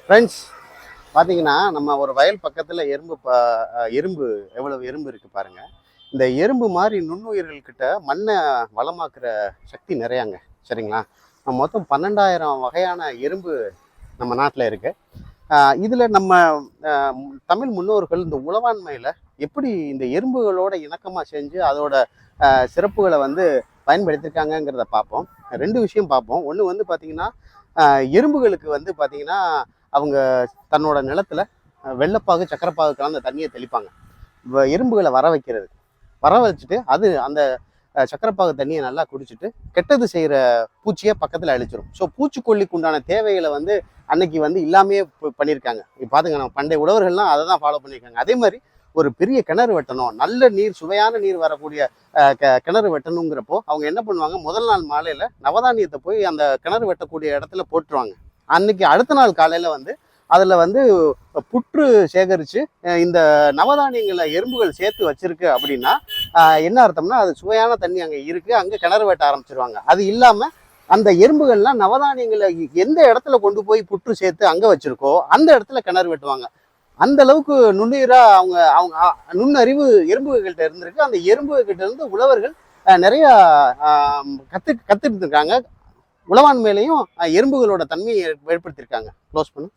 Friends, பார்த்தீங்கன்னா நம்ம ஒரு வயல் பக்கத்தில் எறும்பு எவ்வளவு எறும்பு இருக்கு பாருங்க. இந்த எறும்பு மாதிரி நுண்ணுயிர்கள் கிட்ட மண்ணை வளமாக்குற சக்தி நிறையாங்க. சரிங்களா? மொத்தம் 12,000 வகையான எறும்பு நம்ம நாட்டில் இருக்கு. இதில் நம்ம தமிழ் முன்னோர்கள் இந்த உழவாண்மையில் எப்படி இந்த எறும்புகளோட இணக்கமாக செஞ்சு அதோட சிறப்புகளை வந்து பயன்படுத்தியிருக்காங்கங்கிறத பார்ப்போம். ரெண்டு விஷயம் பார்ப்போம். ஒன்று வந்து பார்த்தீங்கன்னா, எறும்புகளுக்கு வந்து பார்த்தீங்கன்னா அவங்க தன்னோட நிலத்துல வெள்ளைப்பாகு சக்கரைப்பாகு கலந்த தண்ணியை தெளிப்பாங்க எறும்புகளை வர வைக்கிறது. வர வச்சுட்டு அது அந்த சக்கரைப்பாகு தண்ணியை நல்லா குடிச்சிட்டு கெட்டது செய்கிற பூச்சியை பக்கத்தில் அழிச்சிடும். ஸோ பூச்சிக்கொல்லிக்கு உண்டான தேவைகளை வந்து அன்னைக்கு வந்து இல்லாமையே பண்ணியிருக்காங்க. இப்போ பார்த்துங்க, நம்ம பண்டைய உழவர்கள்லாம் அதை தான் ஃபாலோ பண்ணியிருக்காங்க. அதே மாதிரி ஒரு பெரிய கிணறு வெட்டணும், நல்ல நீர் சுவையான நீர் வரக்கூடிய கிணறு வெட்டணுங்கிறப்போ அவங்க என்ன பண்ணுவாங்க, முதல் நாள் மாலையில் நவதானியத்தை போய் அந்த கிணறு வெட்டக்கூடிய இடத்துல போட்டுருவாங்க. அன்னைக்கு அடுத்த நாள் காலையில் வந்து அதில் வந்து புற்று சேகரித்து இந்த நவதானியங்களை எறும்புகள் சேர்த்து வச்சிருக்கு அப்படின்னா என்ன அர்த்தம்னா அது சுவையான தண்ணி அங்கே இருக்குது, அங்கே கிணறு வெட்ட ஆரம்பிச்சிருவாங்க. அது இல்லாமல் அந்த எறும்புகள்லாம் நவதானியங்களை எந்த இடத்துல கொண்டு போய் புற்று சேர்த்து அங்கே வச்சிருக்கோ அந்த இடத்துல கிணறு வெட்டுவாங்க. அந்த அளவுக்கு நுண்ணுயிராக அவங்க அவங்க நுண்ணறிவு எறும்புகள்கிட்ட இருந்திருக்கு. அந்த எறும்புகிட்ட இருந்து உழவர்கள் நிறைய கற்றுட்டு இருக்காங்க. உழவாண்மையிலையும் எறும்புகளோட தன்மையை ஏற்படுத்தியிருக்காங்க. க்ளோஸ் பண்ணு.